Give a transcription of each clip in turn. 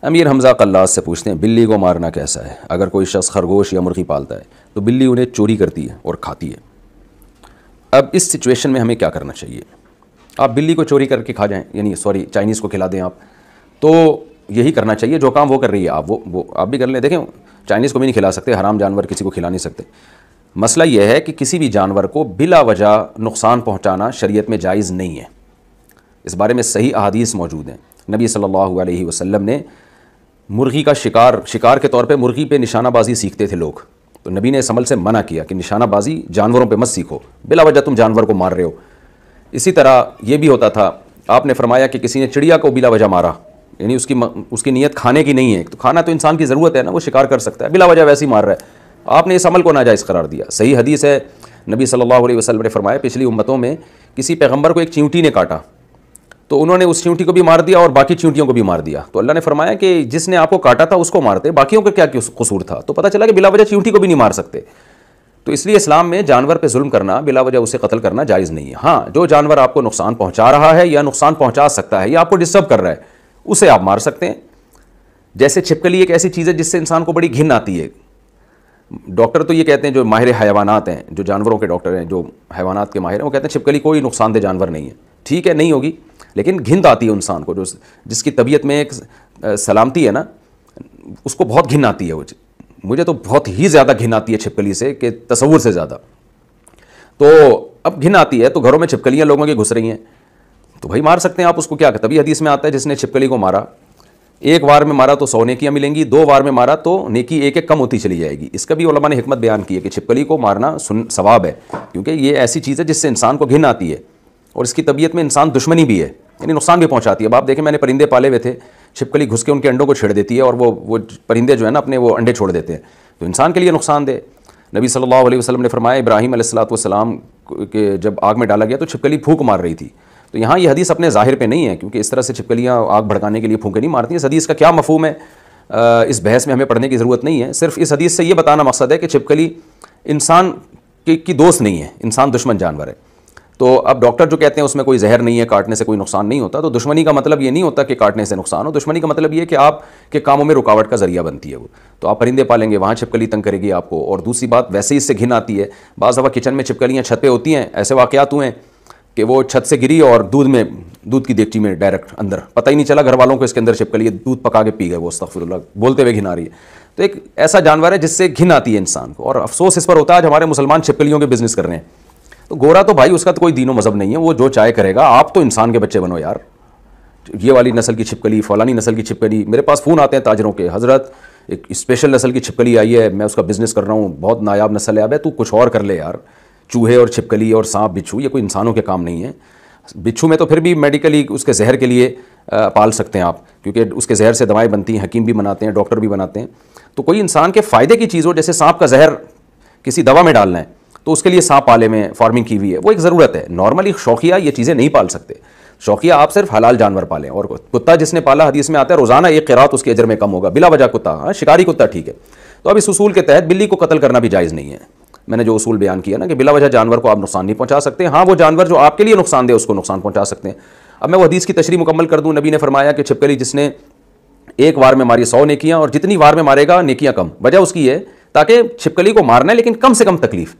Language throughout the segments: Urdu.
امیر حمزہ قلاس سے پوچھتے ہیں بلی کو مارنا کیسا ہے؟ اگر کوئی شخص خرگوش یا مرغی پالتا ہے تو بلی انہیں چوری کرتی ہے اور کھاتی ہے، اب اس سچویشن میں ہمیں کیا کرنا چاہیے؟ آپ بلی کو چوری کر کے کھا جائیں، یعنی چائنیز کو کھلا دیں آپ، تو یہی کرنا چاہیے جو کام وہ کر رہی ہے آپ بھی کر لیں۔ دیکھیں چائنیز کو بھی نہیں کھلا سکتے، حرام جانور کسی کو کھلا نہیں سکتے۔ مسئلہ یہ ہے کہ کسی بھی جانور کو بلا وجہ نقصان پہنچانا شریعت میں جائز نہیں ہے، اس بارے میں صحیح احادیث موجود ہیں۔ نبی صلی اللہ علیہ وسلم نے مرغی کا شکار کے طور پہ مرغی پہ نشانہ بازی سیکھتے تھے لوگ، تو نبی نے اس عمل سے منع کیا کہ نشانہ بازی جانوروں پہ مت سیکھو، بلا وجہ تم جانور کو مار رہے ہو۔ اسی طرح یہ بھی ہوتا تھا، آپ نے فرمایا کہ کسی نے چڑیا کو بلا وجہ مارا، یعنی اس کی نیت کھانے کی نہیں ہے، تو کھانا تو انسان کی ضرورت ہے نا، وہ شکار کر سکتا ہے، بلا وجہ ویسے ہی مار رہا ہے، آپ نے اس عمل کو ناجائز قرار دیا۔ صحیح حدیث ہے، نبی صلی اللہ علیہ وسلم نے فرمایا پچھلی امتوں میں کسی پیغمبر کو ایک چیونٹی نے کاٹا تو انہوں نے اس چیونٹی کو بھی مار دیا اور باقی چیونٹیوں کو بھی مار دیا، تو اللہ نے فرمایا کہ جس نے آپ کو کاٹا تھا اس کو مارتے، باقیوں کا کیا قصور تھا؟ تو پتہ چلا کہ بلا وجہ چیونٹی کو بھی نہیں مار سکتے۔ تو اس لیے اسلام میں جانور پہ ظلم کرنا، بلا وجہ اسے قتل کرنا جائز نہیں ہے۔ ہاں، جو جانور آپ کو نقصان پہنچا رہا ہے یا نقصان پہنچا سکتا ہے یا آپ کو ڈسٹرب کر رہا ہے اسے آپ مار سکتے ہیں۔ جیسے چھپکلی ایک ایسی چیز ہے جس سے انسان کو بڑی گھن آتی ہے، ڈاکٹر تو یہ کہتے ہیں جو ماہر حیوانات ہیں، جو جانوروں کے ڈاکٹر ہیں، جو حیوانات کے ماہر ہیں، وہ کہتے ہیں چھپکلی کوئی نقصان دہ جانور نہیں ہے۔ ٹھیک ہے، نہیں ہوگی، لیکن گھن آتی ہے انسان کو، جس کی طبیعت میں ایک سلامتی ہے نا، اس کو بہت گھن آتی ہے۔ مجھے تو بہت ہی زیادہ گھن آتی ہے چھپکلی سے، کہ تصور سے زیادہ۔ تو اب گھن آتی ہے تو گھروں میں چھپکلیاں لوگوں کے گھس رہی ہیں، تو بھائی مار سکتے ہیں آپ اس کو، کیا کہ تبھی حدیث میں آتا ہے جس نے چھپکلی کو مارا، ایک وار میں مارا تو 100 نیکیاں ملیں گی، 2 وار میں مارا تو نیکی ایک کم ہوتی چلی جائے گی۔ اس کا بھی علماء نے حکمت بیان کی ہے کہ چھپکلی کو مارنا ثواب ہے، کیونکہ یہ ایسی چیز ہے جس سے انسان کو گھن آتی ہے اور اس کی طبیعت میں انسان دشمنی بھی ہے، یعنی نقصان بھی پہنچاتی ہے۔ اب آپ دیکھیں میں نے پرندے پالے ہوئے تھے، چھپکلی گھس کے ان کے انڈوں کو چھیڑ دیتی ہے اور وہ پرندے جو ہے نا اپنے وہ انڈے چھوڑ دیتے ہیں، تو انسان کے لیے نقصان دہ۔ نبی صلی اللہ علیہ وسلم نے فرمایا ابراہیم علیہ السلام کے جب آگ میں ڈالا گیا تو چھپکلی پھونک مار رہی تھی، تو یہاں یہ حدیث اپنے ظاہر پہ نہیں ہے، کیونکہ اس طرح سے چھپکلیاں آگ بھڑکانے کے لیے پھونکے نہیں مارتی۔ اس حدیث کا کیا مفہوم ہے اس بحث میں ہمیں پڑھنے کی ضرورت نہیں ہے، صرف اس حدیث سے یہ بتانا مقصد ہے کہ چھپکلی انسان کی دوست نہیں ہے، انسان دشمن جانور ہے۔ تو اب ڈاکٹر جو کہتے ہیں اس میں کوئی زہر نہیں ہے، کاٹنے سے کوئی نقصان نہیں ہوتا، تو دشمنی کا مطلب یہ نہیں ہوتا کہ کاٹنے سے نقصان ہو، دشمنی کا مطلب یہ ہے کہ آپ کے کاموں میں رکاوٹ کا ذریعہ بنتی ہے وہ، تو آپ پرندے پالیں گے وہاں چھپکلی تنگ کرے گی آپ کو۔ اور دوسری بات ویسے ہی اس سے گھن آتی ہے، بعض دفعہ کچن میں چھپکلیاں چھت پہ ہوتی ہیں، ایسے واقعات ہوئے ہیں کہ وہ چھت سے گری اور دودھ کی دیگچی میں ڈائریکٹ اندر، پتہ ہی نہیں چلا گھر والوں کو اس کے اندر چھپکلی ہے، دودھ پکا کے پی گئے وہ، استغفر اللہ، بولتے ہوئے گھن آ رہی ہے۔ تو ایک ایسا جانور ہے جس سے گھن آتی ہے انسان کو، اور افسوس اس پر ہوتا ہے آج ہمارے مسلمان چھپکلیوں کے بزنس کر رہے ہیں۔ تو گورا تو بھائی اس کا تو کوئی دین و مذہب نہیں ہے، وہ جو چاہے کرے گا، آپ تو انسان کے بچے بنو یار۔ یہ والی نسل کی چھپکلی، فلانی نسل کی چھپکلی، میرے پاس فون آتے ہیں تاجروں کے، حضرت ایک اسپیشل نسل کی چھپکلی آئی ہے، میں اس کا بزنس کر رہا ہوں، بہت نایاب نسل ہے۔ اب تو کچھ اور کر لے یار، چوہے اور چھپکلی اور سانپ بچھو یہ کوئی انسانوں کے کام نہیں ہے۔ بچھو میں تو پھر بھی میڈیکلی اس کے زہر کے لیے پال سکتے ہیں آپ، کیونکہ اس کے زہر سے دوائیں بنتی ہیں، حکیم بھی بناتے ہیں، ڈاکٹر بھی بناتے ہیں۔ تو کوئی انسان کے فائدے کی چیز ہو، جیسے سانپ کا زہر کسی دوا میں ڈالنا ہے تو اس کے لیے سانپ پالے میں فارمنگ کی ہوئی ہے، وہ ایک ضرورت ہے۔ نارملی شوقیہ یہ چیزیں نہیں پال سکتے، شوقیہ آپ صرف حلال جانور پالیں۔ اور کتا جس نے پالا حدیث میں آتا ہے روزانہ 1 قرات اس کے اجر میں کم ہوگا، بلا وجہ کتا، ہاں شکاری کتا ٹھیک ہے۔ تو اب اس اصول کے تحت بلی کو قتل کرنا بھی جائز نہیں ہے۔ میں نے جو اصول بیان کیا نا کہ بلا وجہ جانور کو آپ نقصان نہیں پہنچا سکتے، ہاں وہ جانور جو آپ کے لیے نقصان دہ اس کو نقصان پہنچا سکتے ہیں۔ اب میں وہ حدیث کی تشریح مکمل کر دوں، نبی نے فرمایا کہ چھپکلی جس نے ایک وار میں ماری 100 نیکیاں، اور جتنی وار میں مارے گا نیکیاں کم۔ وجہ اس کی ہے تاکہ چھپکلی کو مارنا ہے لیکن کم سے کم تکلیف۔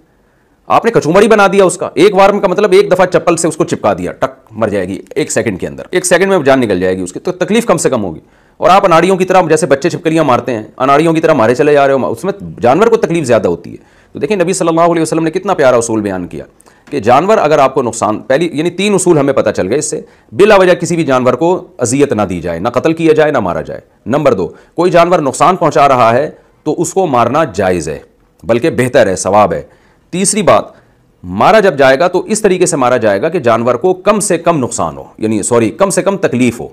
آپ نے کچومر ہی بنا دیا اس کا، ایک وار میں کا مطلب ایک دفعہ چپل سے اس کو چپکا دیا، ٹک مر جائے گی 1 سیکنڈ کے اندر، 1 سیکنڈ میں جان نکل جائے گی اس کی، تو تکلیف کم سے کم ہوگی۔ اور آپ اناڑیوں کی طرح جیسے بچے چھپکلیاں مارتے ہیں، اناڑیوں کی طرح مارے چلے جا رہے ہو، اس میں جانور کو تکلیف زیادہ ہوتی ہے۔ تو دیکھیں نبی صلی اللہ علیہ وسلم نے کتنا پیارا اصول بیان کیا کہ جانور اگر آپ کو نقصان، پہلی یعنی 3 اصول ہمیں پتہ چل گئے اس سے، بلا وجہ کسی بھی جانور کو اذیت نہ دی جائے، نہ قتل کیا جائے نہ مارا جائے۔ نمبر 2، کوئی جانور نقصان پہنچا رہا ہے تو اس کو مارنا جائز ہے، بلکہ بہتر ہے، ثواب ہے۔ تیسری بات، مارا جب جائے گا تو اس طریقے سے مارا جائے گا کہ جانور کو کم سے کم نقصان ہو، یعنی کم سے کم تکلیف ہو،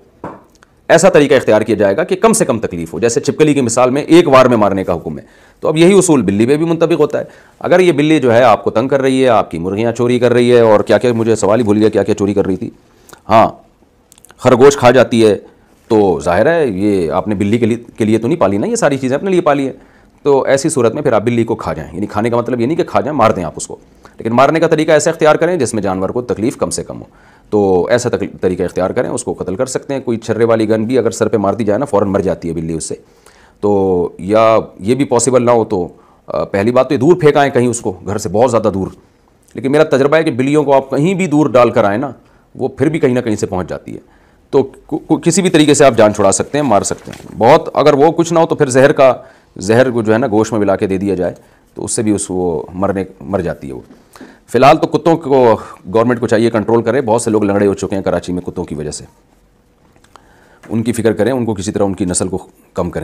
ایسا طریقہ اختیار کیا جائے گا کہ کم سے کم تکلیف ہو۔ جیسے چھپکلی کی مثال میں 1 وار میں مارنے کا حکم ہے، تو اب یہی اصول بلی پہ بھی منطبق ہوتا ہے۔ اگر یہ بلی جو ہے آپ کو تنگ کر رہی ہے، آپ کی مرغیاں چوری کر رہی ہے، اور کیا کیا مجھے سوال ہی بھول گیا، کیا کیا چوری کر رہی تھی، ہاں خرگوش کھا جاتی ہے، تو ظاہر ہے یہ آپ نے بلی کے لیے تو نہیں پالی نا، یہ ساری چیزیں اپنے لیے پالی ہے، تو ایسی صورت میں پھر آپ بلی کو کھا جائیں، یعنی کھانے کا مطلب یہ نہیں کہ کھا جائیں، مار دیں آپ اس کو، لیکن مارنے کا طریقہ ایسا اختیار کریں جس میں جانور کو تکلیف کم سے کم ہو۔ تو تو ایسا طریقہ اختیار کریں, اس کو قتل کر سکتے ہیں. کوئی چھرے والی گن بھی اگر سر پہ مار دی جائے نا, فوراً مر جاتی ہے بلی اس سے. تو یا یہ بھی پاسبل نہ ہو تو پہلی بات تو دور پھینک آئیں کہیں اس کو, گھر سے بہت زیادہ دور. لیکن میرا تجربہ ہے کہ بلیوں کو آپ کہیں بھی دور ڈال کر آئیں نا, وہ پھر بھی کہیں نہ کہیں سے پہنچ جاتی ہے. تو کسی بھی طریقے سے آپ جان چھڑا سکتے ہیں, مار سکتے ہیں. بہت اگر وہ کچھ نہ ہو تو پھر زہر کو جو ہے نا گوشت میں ملا کے دے دیا جائے تو اس سے بھی وہ مر جاتی ہے وہ. فی الحال تو کتوں کو گورنمنٹ کو چاہیے کنٹرول کرے. بہت سے لوگ لنگڑے ہو چکے ہیں کراچی میں کتوں کی وجہ سے. ان کی فکر کریں, ان کو کسی طرح ان کی نسل کو کم کریں.